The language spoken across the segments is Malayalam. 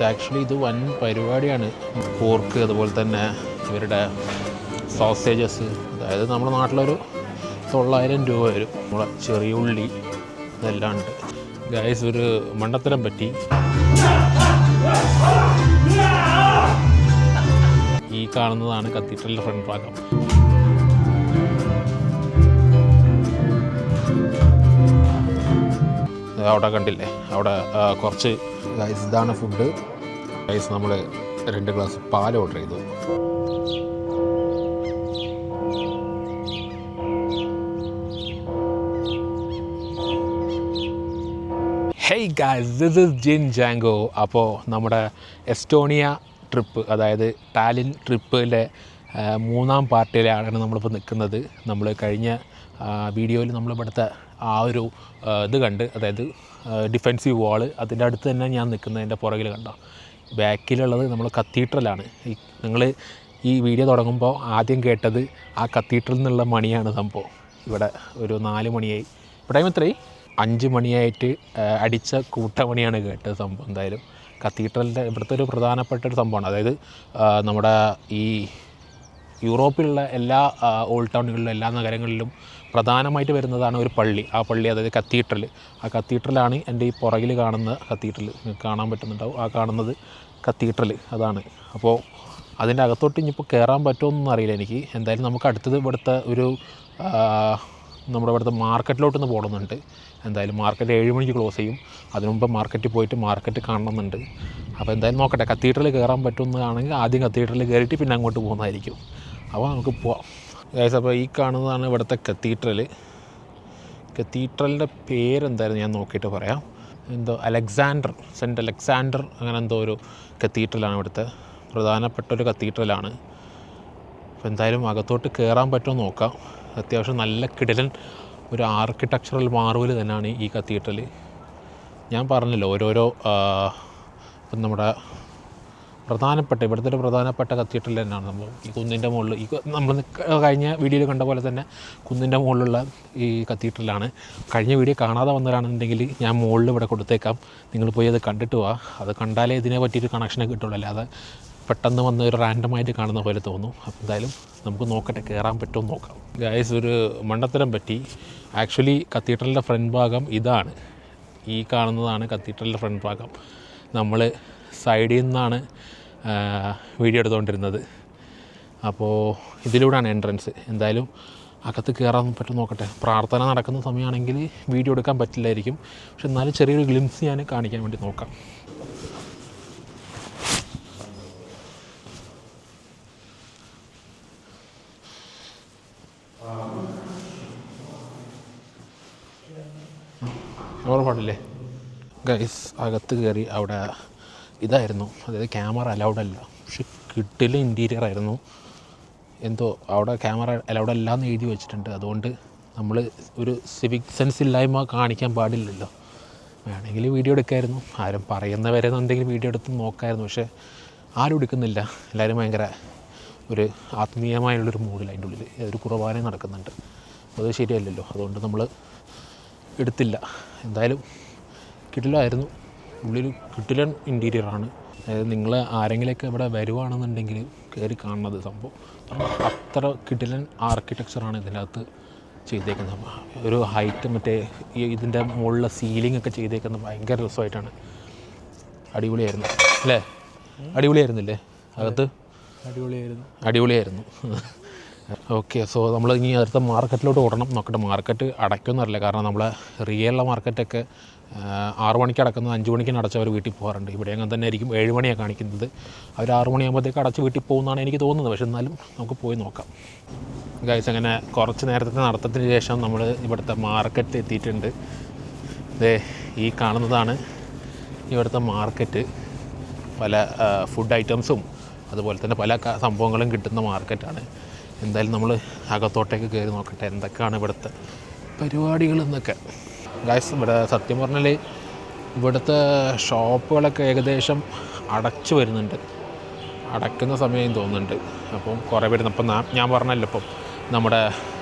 ആക്ച്വലി ഇത് വൻ പരിപാടിയാണ്. പോർക്ക്, അതുപോലെ തന്നെ ഇവരുടെ സോസേജസ്, അതായത് നമ്മുടെ നാട്ടിലൊരു 900 രൂപ വരും. നമ്മളെ ചെറിയ ഉള്ളി ഇതെല്ലാം ഉണ്ട്. ഗൈസ്, ഒരു മണ്ടത്തരം പറ്റി. ഈ കാണുന്നതാണ് കത്തീഡ്രലിൻ്റെ ഫ്രണ്ട് ഭാഗം. അവിടെ കണ്ടില്ലേ, അവിടെ കുറച്ച് ഗൈസ് ഇതാണ് ഫുഡ്. ഗൈസ്, നമ്മൾ 2 ഗ്ലാസ് പാൽ ഓർഡർ ചെയ്തു. ഹേയ് ഗൈസ്, ദിസ് ഈസ് ജിൻ ജാങ്കോ. അപ്പോൾ നമ്മുടെ എസ്റ്റോണിയ ട്രിപ്പ്, അതായത് ടാലിൻ ട്രിപ്പിലെ 3ാം പാർട്ടിയിലാണ് നമ്മളിപ്പോൾ നിൽക്കുന്നത്. നമ്മൾ കഴിഞ്ഞ വീഡിയോയിൽ നമ്മളിവിടുത്തെ ആ ഒരു ഇത് കണ്ട്, അതായത് ഡിഫെൻസീവ് വാള്, അതിൻ്റെ അടുത്ത് തന്നെ ഞാൻ നിൽക്കുന്നതിൻ്റെ പുറകിൽ കണ്ടോ. ബാക്കിലുള്ളത് നമ്മൾ കത്തീഡ്രലാണ്. നിങ്ങൾ ഈ വീഡിയോ തുടങ്ങുമ്പോൾ ആദ്യം കേട്ടത് ആ കത്തീഡ്രലിൽ നിന്നുള്ള മണിയാണ് സംഭവം. ഇവിടെ ഒരു 4 മണിയായി. ഇപ്പോൾ ടൈം എത്രയായി? 5 മണിയായിട്ട് അടിച്ച കൂട്ടമണിയാണ് കേട്ടത് സംഭവം. എന്തായാലും കത്തീഡ്രലിൻ്റെ ഇവിടുത്തെ ഒരു പ്രധാനപ്പെട്ട ഒരു സംഭവമാണ്. അതായത് നമ്മുടെ ഈ യൂറോപ്പിലുള്ള എല്ലാ ഓൾഡ് ടൗണുകളിലും എല്ലാ നഗരങ്ങളിലും പ്രധാനമായിട്ട് വരുന്നതാണ് ഒരു പള്ളി. ആ പള്ളി, അതായത് കത്തീഡ്രൽ. ആ കത്തീഡ്രലാണ് എൻ്റെ ഈ പുറകിൽ കാണുന്ന കത്തീഡ്രൽ. നിങ്ങൾക്ക് കാണാൻ പറ്റുന്നുണ്ടാവും. ആ കാണുന്നത് കത്തീഡ്രൽ അതാണ്. അപ്പോൾ അതിൻ്റെ അകത്തോട്ട് ഇനിയിപ്പോൾ കയറാൻ പറ്റുമെന്നൊന്നും അറിയില്ല എനിക്ക്. എന്തായാലും നമുക്ക് അടുത്തത് ഇവിടുത്തെ ഒരു നമ്മുടെ ഇവിടുത്തെ മാർക്കറ്റിലോട്ടൊന്ന് പോകണമെന്നുണ്ട്. എന്തായാലും മാർക്കറ്റ് 7 മണിക്ക് ക്ലോസ് ചെയ്യും. അതിനു മുമ്പ് മാർക്കറ്റിൽ പോയിട്ട് മാർക്കറ്റ് കാണണമെന്നുണ്ട്. അപ്പോൾ എന്തായാലും നോക്കട്ടെ, കത്തീഡ്രൽ കയറാൻ പറ്റുന്നതാണെങ്കിൽ ആദ്യം കത്തീഡ്രൽ കയറിയിട്ട് പിന്നെ അങ്ങോട്ട് പോകുന്നതായിരിക്കും. അപ്പോൾ നമുക്ക് പോവാം ഗൈസ്. അപ്പോൾ ഈ കാണുന്നതാണ് ഇവിടുത്തെ കത്തീഡ്രൽ. കത്തീഡ്രലിൻ്റെ പേരെന്തായിരുന്നു ഞാൻ നോക്കിയിട്ട് പറയാം. എന്തോ സെൻറ്റ് അലക്സാണ്ടർ അങ്ങനെ എന്തോ ഒരു കത്തീഡ്രലാണ്. ഇവിടുത്തെ പ്രധാനപ്പെട്ട ഒരു കത്തീഡ്രലാണ്. അപ്പോൾ എന്തായാലും അകത്തോട്ട് കയറാൻ പറ്റുമോ നോക്കാം. അത്യാവശ്യം നല്ല കിടിലൻ ഒരു ആർക്കിടെക്ചറൽ മാർവൽ തന്നെയാണ് ഈ കത്തീഡ്രൽ. ഞാൻ പറഞ്ഞല്ലോ, ഓരോരോ ഇപ്പം നമ്മുടെ ഇവിടുത്തെ ഒരു പ്രധാനപ്പെട്ട കത്തീഡ്രൽ തന്നെയാണ് സംഭവം. ഈ കുന്നിൻ്റെ മുകളിൽ, ഈ നമ്മൾ കഴിഞ്ഞ വീഡിയോയിൽ കണ്ട പോലെ തന്നെ കുന്നിൻ്റെ മുകളിലുള്ള ഈ കത്തീഡ്രലാണ്. കഴിഞ്ഞ വീഡിയോ കാണാതെ വന്നവരാണെന്നുണ്ടെങ്കിൽ ഞാൻ മുകളിൽ ഇവിടെ കൊടുത്തേക്കാം. നിങ്ങൾ പോയി അത് കണ്ടിട്ട് പോവാ. അത് കണ്ടാലേ ഇതിനെ പറ്റിയൊരു കണക്ഷനൊക്കെ കിട്ടുള്ളൂ. അല്ലാതെ പെട്ടെന്ന് വന്ന് ഒരു റാൻഡമായിട്ട് കാണുന്ന പോലെ തോന്നും. അപ്പോൾ എന്തായാലും നമുക്ക് നോക്കട്ടെ, കയറാൻ പറ്റുമോ നോക്കാം. ഗൈസ്, ഒരു മണ്ടത്തരം പറ്റി. ആക്ച്വലി കത്തീഡ്രലിൻ്റെ ഫ്രണ്ട് ഭാഗം ഇതാണ്. ഈ കാണുന്നതാണ് കത്തീഡ്രലിൻ്റെ ഫ്രണ്ട് ഭാഗം. നമ്മൾ സൈഡിൽ നിന്നാണ് വീഡിയോ എടുത്തുകൊണ്ടിരുന്നത്. അപ്പോൾ ഇതിലൂടെയാണ് എൻട്രൻസ്. എന്തായാലും അകത്ത് കയറാൻ പറ്റും നോക്കട്ടെ. പ്രാർത്ഥന നടക്കുന്ന സമയമാണെങ്കിൽ വീഡിയോ എടുക്കാൻ പറ്റില്ലായിരിക്കും. പക്ഷെ എന്നാലും ചെറിയൊരു ഗ്ലിംസ് ഞാൻ കാണിക്കാൻ വേണ്ടി നോക്കാം. പാടില്ലേ ഗൈസ്? അകത്ത് കയറി അവിടെ ഇതായിരുന്നു, അതായത് ക്യാമറ അലൗഡ് അല്ല. പക്ഷെ കിട്ടില്ല ഇൻറ്റീരിയർ ആയിരുന്നു. എന്തോ അവിടെ ക്യാമറ അലൗഡ് അല്ല എന്ന് എഴുതി വെച്ചിട്ടുണ്ട്. അതുകൊണ്ട് നമ്മൾ ഒരു സിവിക് സെൻസ് ഇല്ലായ്മ കാണിക്കാൻ പാടില്ലല്ലോ. വേണമെങ്കിൽ വീഡിയോ എടുക്കായിരുന്നു. ആരും പറയുന്നവരെ എന്തെങ്കിലും വീഡിയോ എടുത്ത് നോക്കായിരുന്നു. പക്ഷേ ആരും എടുക്കുന്നില്ല. എല്ലാവരും ഭയങ്കര ഒരു ആത്മീയമായുള്ളൊരു മൂഡിൽ അതിൻ്റെ ഉള്ളിൽ ഒരു കുർബാന നടക്കുന്നുണ്ട്. അത് ശരിയല്ലല്ലോ. അതുകൊണ്ട് നമ്മൾ എടുത്തില്ല. എന്തായാലും കിടിലായിരുന്നു. ഉള്ളിൽ കിടിലൻ ഇൻറ്റീരിയറാണ്. അതായത് നിങ്ങൾ ആരെങ്കിലുമൊക്കെ ഇവിടെ വരുവാണെന്നുണ്ടെങ്കിൽ കയറി കാണുന്നത് സംഭവം. അത്ര കിടിലൻ ആർക്കിടെക്ചറാണ് ഇതിൻ്റെ അകത്ത് ചെയ്തേക്കുന്നത്. ഒരു ഹൈറ്റ് മറ്റേ ഇതിൻ്റെ മുകളിലെ സീലിംഗ് ഒക്കെ ചെയ്തേക്കുന്നത് ഭയങ്കര രസമായിട്ടാണ്. അടിപൊളിയായിരുന്നു അല്ലേ? അടിപൊളിയായിരുന്നില്ലേ അകത്ത്? അടിപൊളിയായിരുന്നു. ഓക്കെ, സോ നമ്മൾ ഇനി അടുത്ത മാർക്കറ്റിലോട്ട് ഓടണം. നോക്കട്ടെ, മാർക്കറ്റ് അടയ്ക്കുമെന്നറിയില്ല. കാരണം നമ്മളെ റിയലുള്ള മാർക്കറ്റൊക്കെ 6 മണിക്ക് അടക്കുന്നത് 5 മണിക്ക് അടച്ചവർ വീട്ടിൽ പോകാറുണ്ട്. ഇവിടെ അങ്ങനെ തന്നെ ആയിരിക്കും. 7 മണിയാണ് കാണിക്കുന്നത്. അവർ 6 മണിയാകുമ്പോഴത്തേക്ക് അടച്ച് വീട്ടിൽ പോകുന്നതാണ് എനിക്ക് തോന്നുന്നത്. പക്ഷെ എന്നാലും നമുക്ക് പോയി നോക്കാം ഗൈസ്. അങ്ങനെ കുറച്ച് നേരത്തെ നടത്തത്തിന് ശേഷം നമ്മൾ ഇവിടുത്തെ മാർക്കറ്റ് എത്തിയിട്ടുണ്ട്. ഈ കാണുന്നതാണ് ഇവിടുത്തെ മാർക്കറ്റ്. പല ഫുഡ് ഐറ്റംസും അതുപോലെ തന്നെ പല സംഭവങ്ങളും കിട്ടുന്ന മാർക്കറ്റാണ്. എന്തായാലും നമ്മൾ അകത്തോട്ടേക്ക് കയറി നോക്കട്ടെ എന്തൊക്കെയാണ് ഇവിടുത്തെ പരിപാടികളെന്നൊക്കെ. ഗൈസ്, ഇവിടെ സത്യം പറഞ്ഞാൽ ഇവിടുത്തെ ഷോപ്പുകളൊക്കെ ഏകദേശം അടച്ചു വരുന്നുണ്ട്. അടയ്ക്കുന്ന സമയം തോന്നുന്നുണ്ട്. അപ്പം കുറേ പേര് ഇപ്പം ഞാൻ പറഞ്ഞല്ലോ, ഇപ്പം നമ്മുടെ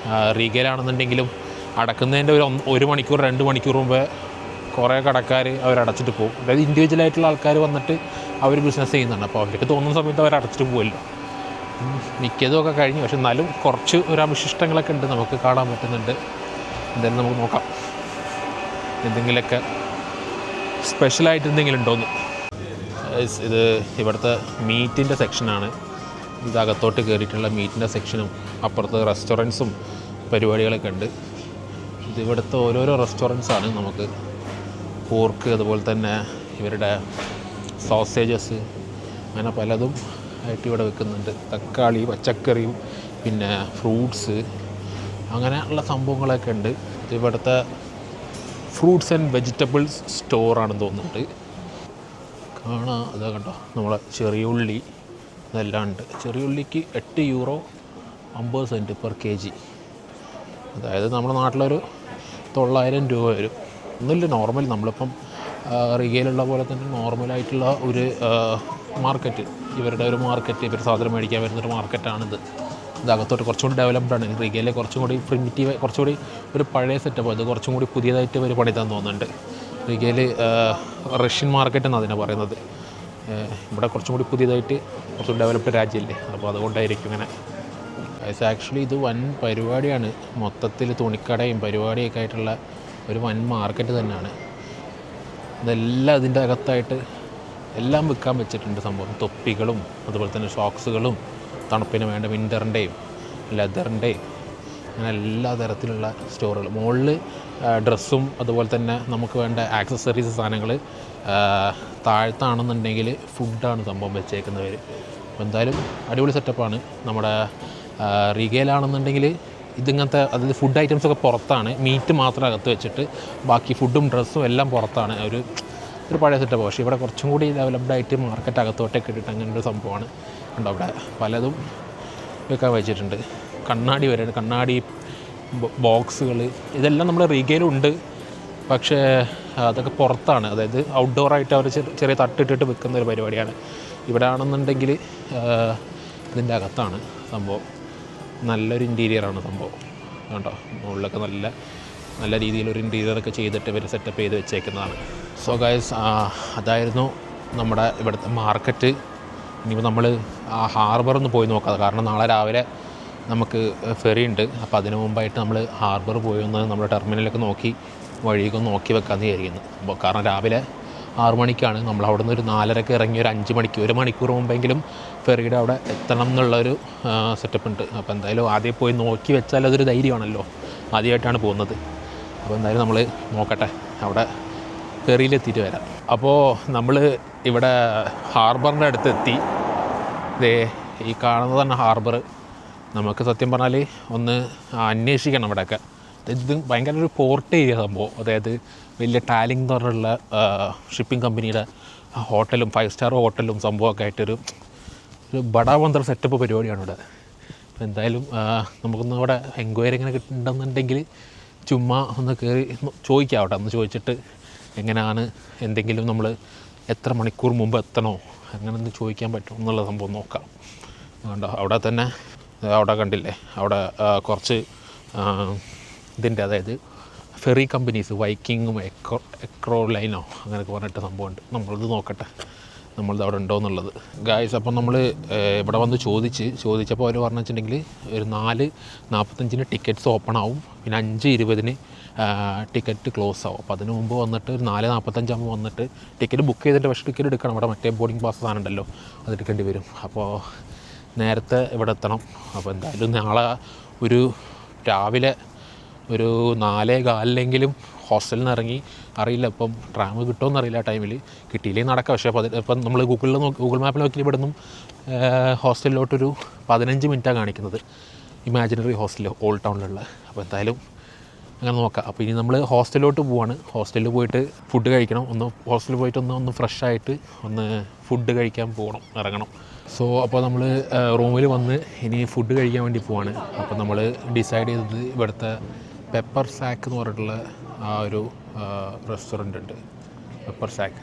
റീഗയിലാണെന്നുണ്ടെങ്കിലും അടക്കുന്നതിൻ്റെ ഒരു 1 മണിക്കൂർ 2 മണിക്കൂർ മുമ്പേ കുറേ കടക്കാർ അവരടച്ചിട്ട് പോകും. അതായത് ഇൻഡിവിജ്വലായിട്ടുള്ള ആൾക്കാർ വന്നിട്ട് അവർ ബിസിനസ് ചെയ്യുന്നുണ്ട്. അപ്പോൾ അവർക്ക് തോന്നുന്ന സമയത്ത് അവർ അടച്ചിട്ട് പോകുമല്ലോ. മിക്കതുമൊക്കെ കഴിഞ്ഞു. പക്ഷെ എന്നാലും കുറച്ച് ഒരു അവശിഷ്ടങ്ങളൊക്കെ ഉണ്ട്, നമുക്ക് കാണാൻ പറ്റുന്നുണ്ട്. എന്തായാലും നമുക്ക് നോക്കാം എന്തെങ്കിലുമൊക്കെ സ്പെഷ്യലായിട്ട് എന്തെങ്കിലും ഉണ്ടോയെന്ന്. ഇത് ഇവിടുത്തെ മീറ്റിൻ്റെ സെക്ഷനാണ്. ഇതകത്തോട്ട് കയറിയിട്ടുള്ള മീറ്റിൻ്റെ സെക്ഷനും അപ്പുറത്ത് റെസ്റ്റോറൻറ്റ്സും പരിപാടികളൊക്കെ ഉണ്ട്. ഇത് ഇവിടുത്തെ ഓരോരോ റെസ്റ്റോറൻറ്റ്സാണ്. നമുക്ക് പോർക്ക്, അതുപോലെ തന്നെ ഇവരുടെ സോസേജസ്, അങ്ങനെ പലതും ആയിട്ട് ഇവിടെ വെക്കുന്നുണ്ട്. തക്കാളി, പച്ചക്കറിയും പിന്നെ ഫ്രൂട്ട്സ്, അങ്ങനെ ഉള്ള സംഭവങ്ങളൊക്കെ ഉണ്ട്. ഇവിടുത്തെ ഫ്രൂട്ട്സ് ആൻഡ് വെജിറ്റബിൾസ് സ്റ്റോറാണെന്ന് തോന്നുന്നുണ്ട്. കാണാം, അതാ കണ്ടോ നമ്മളെ ചെറിയ ഉള്ളി ഇതെല്ലാം ഉണ്ട്. ചെറിയ ഉള്ളിക്ക് €8.50 per kg. അതായത് നമ്മുടെ നാട്ടിലൊരു 900 രൂപ വരും. ഒന്നുമില്ല, നോർമൽ നമ്മളിപ്പം റിഗയിലുള്ള പോലെ തന്നെ നോർമലായിട്ടുള്ള ഒരു മാർക്കറ്റ്, ഇവരുടെ ഒരു മാർക്കറ്റ്, ഇവർ സാധനം മേടിക്കാൻ വരുന്നൊരു മാർക്കറ്റാണിത്. ഇതകത്തോട്ട് കുറച്ചും കൂടി ഡെവലപ്ഡാണ്. റിഗയിലെ കുറച്ചും കൂടി പ്രിമിറ്റീവ്, കുറച്ചുകൂടി ഒരു പഴയ സെറ്റപ്പ്. അത് കുറച്ചും കൂടി പുതിയതായിട്ട് ഒരു പണിതാൻ തോന്നുന്നുണ്ട്. റിഗയിൽ റഷ്യൻ മാർക്കറ്റ് എന്നാണ് അതിനെ പറയുന്നത്. ഇവിടെ കുറച്ചും കൂടി പുതിയതായിട്ട് കുറച്ചും ഡെവലപ്ഡ് രാജ്യമല്ലേ, അപ്പോൾ അതുകൊണ്ടായിരിക്കും ഇങ്ങനെ. ആക്ച്വലി ഇത് വൻ പരിപാടിയാണ്. മൊത്തത്തിൽ തുണിക്കടയും പരിപാടിയൊക്കെ ആയിട്ടുള്ള ഒരു വൻ മാർക്കറ്റ് തന്നെയാണ്. ഇതെല്ലാം ഇതിൻ്റെ അകത്തായിട്ട് എല്ലാം വിൽക്കാൻ വെച്ചിട്ടുണ്ട് സംഭവം. തൊപ്പികളും അതുപോലെ തന്നെ ഷോക്സുകളും, തണുപ്പിന് വേണ്ട വിൻ്ററിൻ്റെയും ലെതറിൻ്റെയും, അങ്ങനെ എല്ലാ തരത്തിലുള്ള സ്റ്റോറുകൾ. മുകളിൽ ഡ്രസ്സും അതുപോലെ തന്നെ നമുക്ക് വേണ്ട ആക്സസറീസ് സാധനങ്ങൾ, താഴത്താണെന്നുണ്ടെങ്കിൽ ഫുഡാണ് സംഭവം വെച്ചേക്കുന്നവർ. അപ്പോൾ എന്തായാലും അടിപൊളി സെറ്റപ്പാണ്. നമ്മുടെ റിഗയിലാണെന്നുണ്ടെങ്കിൽ ഇതിങ്ങനത്തെ, അതായത് ഫുഡ് ഐറ്റംസൊക്കെ പുറത്താണ്, മീറ്റ് മാത്രം അകത്ത് വെച്ചിട്ട് ബാക്കി ഫുഡും ഡ്രസ്സും എല്ലാം പുറത്താണ്. ഒരു പഴയ സെറ്റപ്പ്. പക്ഷേ ഇവിടെ കുറച്ചും കൂടി ഡെവലപ്ഡായിട്ട് മാർക്കറ്റ് അകത്തോട്ടൊക്കെ ഇട്ടിട്ട് അങ്ങനെ ഒരു സംഭവമാണ്. ഉണ്ടോ അവിടെ പലതും വെക്കാൻ വെച്ചിട്ടുണ്ട്. കണ്ണാടി വരെ, കണ്ണാടി ബോക്സുകൾ, ഇതെല്ലാം നമ്മുടെ റിഗയിലുണ്ട്. പക്ഷേ അതൊക്കെ പുറത്താണ്, അതായത് ഔട്ട്ഡോറായിട്ട് അവർ ചെറിയ തട്ടിട്ടിട്ട് വെക്കുന്ന ഒരു പരിപാടിയാണ്. ഇവിടെ ആണെന്നുണ്ടെങ്കിൽ ഇതിൻ്റെ അകത്താണ് സംഭവം. നല്ലൊരു ഇൻറ്റീരിയറാണ് സംഭവം. കേട്ടോ, മുകളിലൊക്കെ നല്ല രീതിയിലൊരു ഇൻറ്റീരിയറൊക്കെ ചെയ്തിട്ട് ഇവർ സെറ്റപ്പ് ചെയ്ത് വെച്ചേക്കുന്നതാണ്. സോ ഗൈസ്, അതായിരുന്നു നമ്മുടെ ഇവിടുത്തെ മാർക്കറ്റ്. ഇനിയിപ്പോൾ നമ്മൾ ആ ഹാർബറൊന്ന് പോയി നോക്കാം. കാരണം നാളെ രാവിലെ നമുക്ക് ഫെറി ഉണ്ട്. അപ്പോൾ അതിന് മുമ്പായിട്ട് നമ്മൾ ഹാർബർ പോയി ഒന്ന് നമ്മുടെ ടെർമിനലൊക്കെ നോക്കി വഴിയൊക്കെ നോക്കി വെക്കാമെന്ന് വിചാരിക്കുന്നു. അപ്പോൾ കാരണം രാവിലെ 6 മണിക്കാണ് നമ്മൾ അവിടെ നിന്ന് ഒരു 4:30 ഇറങ്ങി ഒരു 5 മണിക്ക്, 1 മണിക്കൂർ മുമ്പെങ്കിലും ഫെറിയുടെ അവിടെ എത്തണം എന്നുള്ളൊരു സെറ്റപ്പ് ഉണ്ട്. അപ്പോൾ എന്തായാലും ആദ്യം പോയി നോക്കി വെച്ചാൽ അതൊരു ധൈര്യമാണല്ലോ. ആദ്യമായിട്ടാണ് പോകുന്നത്. അപ്പോൾ എന്തായാലും നമ്മൾ നോക്കട്ടെ, അവിടെ ഫെറിയിലെത്തിയിട്ട് വരാം. അപ്പോൾ നമ്മൾ ഇവിടെ ഹാർബറിൻ്റെ അടുത്ത് എത്തി. ഈ കാണുന്നത് തന്നെ ഹാർബർ. നമുക്ക് സത്യം പറഞ്ഞാൽ ഒന്ന് അന്വേഷിക്കണം ഇവിടെയൊക്കെ. ഇത് ഭയങ്കര ഒരു പോർട്ട് ഏരിയ സംഭവം. അതായത് വലിയ ടാലിംഗ് എന്ന് പറഞ്ഞുള്ള ഷിപ്പിംഗ് കമ്പനിയുടെ ഹോട്ടലും 5 സ്റ്റാർ ഹോട്ടലും സംഭവമൊക്കെ ആയിട്ടൊരു ബടാബന്തർ സെറ്റപ്പ് പരിപാടിയാണ് ഇവിടെ. അപ്പോൾ എന്തായാലും നമുക്കൊന്ന് ഇവിടെ എൻക്വയറി ഇങ്ങനെ കിട്ടുന്നുണ്ടെങ്കിൽ ചുമ്മാ ഒന്ന് കയറി ചോദിക്കാം അവിടെ. ഒന്ന് ചോദിച്ചിട്ട് എങ്ങനെയാണ്, എന്തെങ്കിലും നമ്മൾ എത്ര മണിക്കൂർ മുമ്പ് എത്തണോ അങ്ങനെ ഒന്ന് ചോദിക്കാൻ പറ്റും എന്നുള്ള സംഭവം നോക്കാം. കണ്ടോ അവിടെ തന്നെ, അവിടെ കണ്ടില്ലേ, അവിടെ കുറച്ച് ഇതിൻ്റെ, അതായത് ഫെറി കമ്പനീസ്, വൈക്കിങ്ങും എക്രോ ലൈനോ അങ്ങനെയൊക്കെ പറഞ്ഞിട്ട് സംഭവമുണ്ട്. നമ്മളിത് നോക്കട്ടെ നമ്മളിത് അവിടെ ഉണ്ടോ എന്നുള്ളത്. ഗായ്സ്, അപ്പം നമ്മൾ ഇവിടെ വന്ന് ചോദിച്ചപ്പോൾ അവർ പറഞ്ഞു വെച്ചിട്ടുണ്ടെങ്കിൽ ഒരു 4:45 ടിക്കറ്റ്സ് ഓപ്പൺ ആവും, പിന്നെ 5:20 ടിക്കറ്റ് ക്ലോസ് ആവും. അപ്പോൾ അതിന് മുമ്പ് വന്നിട്ട് ഒരു 4:45 ആകുമ്പോൾ വന്നിട്ട് ടിക്കറ്റ് ബുക്ക് ചെയ്തിട്ട്, പക്ഷേ ടിക്കറ്റ് എടുക്കണം. അവിടെ മറ്റേ ബോർഡിംഗ് പാസ് സാധനം ഉണ്ടല്ലോ, അത് എടുക്കേണ്ടി വരും. അപ്പോൾ നേരത്തെ ഇവിടെ എത്തണം. അപ്പോൾ എന്തായാലും നാളെ ഒരു രാവിലെ ഒരു 4:15 ഹോസ്റ്റലിൽ നിന്ന് ഇറങ്ങി, അറിയില്ല ഇപ്പം ട്രാം കിട്ടുമെന്ന് അറിയില്ല. ടൈമിൽ കിട്ടിയില്ലെങ്കിൽ നടക്കാം. പക്ഷേ ഇപ്പം നമ്മൾ ഗൂഗിൾ മാപ്പിൽ നോക്കി ഇവിടെ നിന്നും ഹോസ്റ്റലിലോട്ടൊരു 15 മിനിറ്റാണ് കാണിക്കുന്നത്. ഇമാജിനറി ഹോസ്റ്റൽ ഓൾഡ് ടൗണിലുള്ള. അപ്പോൾ എന്തായാലും അങ്ങനെ നോക്കാം. അപ്പോൾ ഇനി നമ്മൾ ഹോസ്റ്റലിലോട്ട് പോവാണ്. ഹോസ്റ്റലിൽ പോയിട്ട് ഫുഡ് കഴിക്കണം. ഹോസ്റ്റലിൽ പോയിട്ട് ഒന്ന് ഫ്രഷായിട്ട് ഒന്ന് ഫുഡ് കഴിക്കാൻ ഇറങ്ങണം. സോ അപ്പോൾ നമ്മൾ റൂമിൽ വന്ന് ഇനി ഫുഡ് കഴിക്കാൻ വേണ്ടി പോവാണ്. അപ്പോൾ നമ്മൾ ഡിസൈഡ് ചെയ്തത് ഇവിടുത്തെ പെപ്പർ സാക്ക് എന്ന് പറഞ്ഞിട്ടുള്ള ആ ഒരു റെസ്റ്റോറൻ്റ് ഉണ്ട്. പെപ്പർ സാക്ക്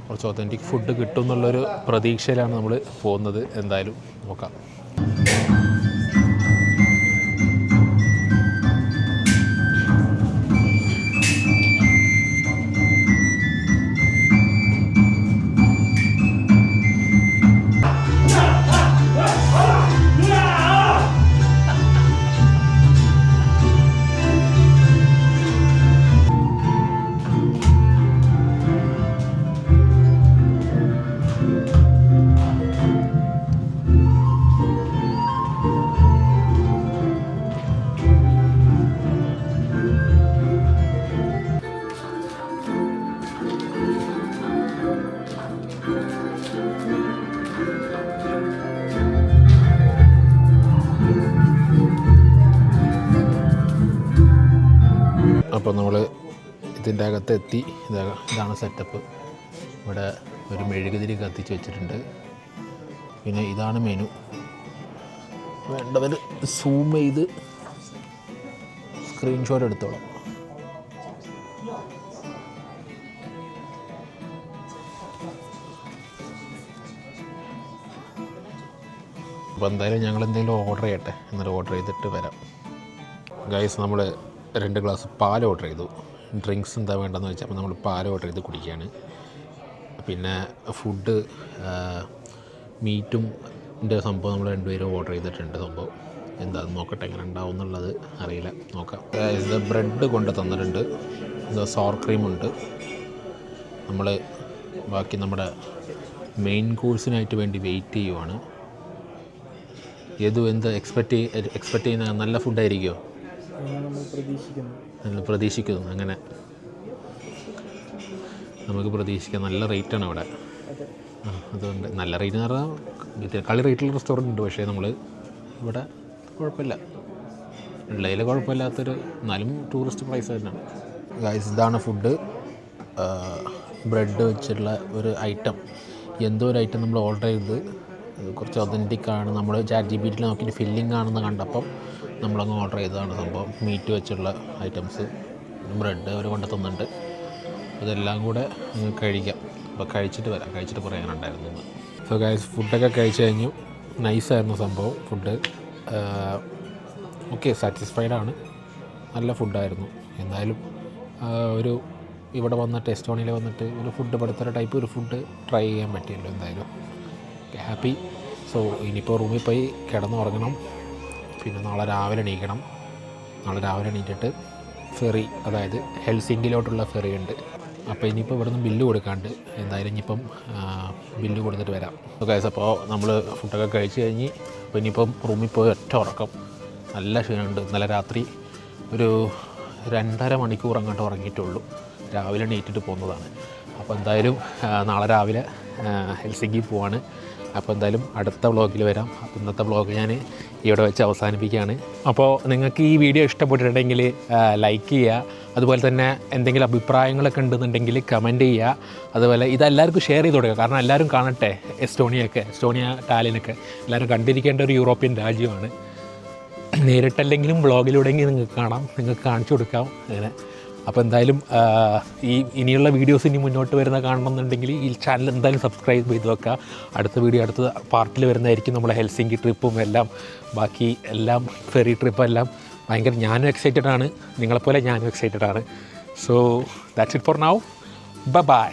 കുറച്ച് ഒത്തൻറ്റിക് ഫുഡ് കിട്ടും എന്നുള്ളൊരു പ്രതീക്ഷയിലാണ് നമ്മൾ പോകുന്നത്. എന്തായാലും നോക്കാം. അപ്പോൾ നമ്മൾ ഇതിൻ്റെ അകത്ത് എത്തി. ഇതാണ് സെറ്റപ്പ്. ഇവിടെ ഒരു മെഴുകുതിരി കത്തിച്ച് വെച്ചിട്ടുണ്ട്. പിന്നെ ഇതാണ് മെനു. വേണ്ടവർ സൂം ചെയ്ത് സ്ക്രീൻഷോട്ട് എടുത്തോളാം. അപ്പോൾ എന്തായാലും ഞങ്ങൾ എന്തെങ്കിലും ഓർഡർ ചെയ്യട്ടെ, എന്നിട്ട് ഓർഡർ ചെയ്തിട്ട് വരാം. ഗൈസ്, നമ്മൾ 2 ഗ്ലാസ് പാൽ ഓർഡർ ചെയ്തു. ഡ്രിങ്ക്സ് എന്താ വേണ്ടതെന്ന് വെച്ചാൽ അപ്പോൾ നമ്മൾ പാൽ ഓർഡർ ചെയ്ത് കുടിക്കുകയാണ്. പിന്നെ ഫുഡ് മീറ്റും സംഭവം നമ്മൾ 2 പേരും ഓർഡർ ചെയ്തിട്ടുണ്ട്. സംഭവം എന്താണെന്ന് നോക്കട്ടെ, എങ്ങനെ ഉണ്ടാവും എന്നുള്ളത് അറിയില്ല, നോക്കാം. ഇത് ബ്രെഡ് കൊണ്ട് തന്നിട്ടുണ്ട്, സോർ ക്രീമുണ്ട്. നമ്മൾ ബാക്കി നമ്മുടെ മെയിൻ കോഴ്സിനായിട്ട് വേണ്ടി വെയിറ്റ് ചെയ്യുവാണ്. എന്ത് എക്സ്പെക്റ്റ് ചെയ്യുന്ന നല്ല ഫുഡായിരിക്കുമോ? നല്ല പ്രതീക്ഷിക്കുന്നു. അങ്ങനെ നമുക്ക് പ്രതീക്ഷിക്കാം. നല്ല റേറ്റാണ് അവിടെ. അതുകൊണ്ട് നല്ല റേറ്റ് എന്ന് പറഞ്ഞാൽ കളി റേറ്റുള്ള റെസ്റ്റോറൻറ്റ് ഉണ്ട്. പക്ഷേ നമ്മൾ ഇവിടെ കുഴപ്പമില്ല, ഉള്ളതിൽ കുഴപ്പമില്ലാത്തൊരു, എന്നാലും ടൂറിസ്റ്റ് പ്രൈസ് തന്നെയാണ്. ഗൈസ്, ഇതാണ് ഫുഡ്. ബ്രെഡ് വെച്ചിട്ടുള്ള ഒരു ഐറ്റം, എന്തോ ഒരു ഐറ്റം നമ്മൾ ഓർഡർ ചെയ്ത് കുറച്ച് ഒതൻറ്റിക്കാണ്. നമ്മൾ ChatGPT നോക്കിയിട്ട് ഫില്ലിംഗ് ആണെന്ന് കണ്ടപ്പം നമ്മളങ്ങ് ഓർഡർ ചെയ്തതാണ് സംഭവം. മീറ്റ് വെച്ചുള്ള ഐറ്റംസ്, ബ്രെഡ് അവർ കൊണ്ട് തന്നിട്ടുണ്ട്. ഇതെല്ലാം കൂടെ കഴിക്കാം. അപ്പോൾ കഴിച്ചിട്ട് വരാം, കഴിച്ചിട്ട് പറയാനുണ്ടായിരുന്നു. സോ ഗൈസ്, ഫുഡൊക്കെ കഴിച്ച് കഴിഞ്ഞു. നൈസായിരുന്നു സംഭവം. ഫുഡ് ഓക്കെ, സാറ്റിസ്ഫൈഡാണ്. നല്ല ഫുഡായിരുന്നു. എന്തായാലും ഇവിടെ വന്നിട്ട് എസ്റ്റോണിയയിൽ വന്നിട്ട് ഒരു ഫുഡ് പടുത്തൊരു ടൈപ്പ് ഒരു ഫുഡ് ട്രൈ ചെയ്യാൻ പറ്റിയല്ലോ. എന്തായാലും ഹാപ്പി. സോ ഇനിയിപ്പോൾ റൂമിൽ പോയി കിടന്നുറങ്ങണം. പിന്നെ നാളെ രാവിലെ എണീക്കണം. നാളെ രാവിലെ എണീറ്റിട്ട് ഫെറി, അതായത് ഹെൽസിങ്കിലോട്ടുള്ള ഫെറി ഉണ്ട്. അപ്പോൾ ഇനിയിപ്പോൾ ഇവിടെ നിന്ന് ബില്ല് കൊടുക്കാണ്ട്, എന്തായാലും ഇനിയിപ്പം ബില്ല് കൊടുത്തിട്ട് വരാം. ഓക്കെ, അപ്പോൾ നമ്മൾ ഫുഡൊക്കെ കഴിച്ച് കഴിഞ്ഞ് അപ്പോൾ ഇനിയിപ്പം റൂമിൽ പോയി ഒറ്റ ഉറക്കം. നല്ല ക്ഷീണമുണ്ട്. ഇന്നലെ രാത്രി ഒരു 2.5 മണിക്കൂർ അങ്ങോട്ട് ഉറങ്ങിയിട്ടുള്ളൂ. രാവിലെ എണീറ്റിട്ട് പോകുന്നതാണ്. അപ്പോൾ എന്തായാലും നാളെ രാവിലെ ഹെൽസിങ്കി പോവാണ്. അപ്പോൾ എന്തായാലും അടുത്ത വ്ളോഗിൽ വരാം. അപ്പോൾ ഇന്നത്തെ വ്ളോഗ് ഞാൻ ഇവിടെ വെച്ച് അവസാനിപ്പിക്കുകയാണ്. അപ്പോൾ നിങ്ങൾക്ക് ഈ വീഡിയോ ഇഷ്ടപ്പെട്ടിട്ടുണ്ടെങ്കിൽ ലൈക്ക് ചെയ്യുക. അതുപോലെ തന്നെ എന്തെങ്കിലും അഭിപ്രായങ്ങളൊക്കെ ഉണ്ടെന്നുണ്ടെങ്കിൽ കമൻറ്റ് ചെയ്യുക. അതുപോലെ ഇതെല്ലാവർക്കും ഷെയർ ചെയ്ത് കൊടുക്കുക. കാരണം എല്ലാവരും കാണട്ടെ. എസ്റ്റോണിയ, ടാലിനൊക്കെ എല്ലാവരും കണ്ടിരിക്കേണ്ട ഒരു യൂറോപ്യൻ രാജ്യമാണ്. നേരിട്ടല്ലെങ്കിലും വ്ളോഗിലൂടെയെങ്കിലും നിങ്ങൾക്ക് കാണാം, നിങ്ങൾക്ക് കാണിച്ചു കൊടുക്കാം അങ്ങനെ. അപ്പോൾ എന്തായാലും ഇനിയുള്ള വീഡിയോസ് ഇനി മുന്നോട്ട് വരുന്ന കാണണമെന്നുണ്ടെങ്കിൽ ഈ ചാനൽ എന്തായാലും സബ്സ്ക്രൈബ് ചെയ്ത് വെക്കുക. അടുത്ത പാർട്ടിൽ വരുന്നതായിരിക്കും നമ്മുടെ ഹെൽസിങ്കി ട്രിപ്പും എല്ലാം, ബാക്കി എല്ലാം ഫെറി ട്രിപ്പും എല്ലാം. ഭയങ്കര ഞാനും എക്സൈറ്റഡ് ആണ്, നിങ്ങളെപ്പോലെ ഞാനും എക്സൈറ്റഡ് ആണ്. So that's it for now. By.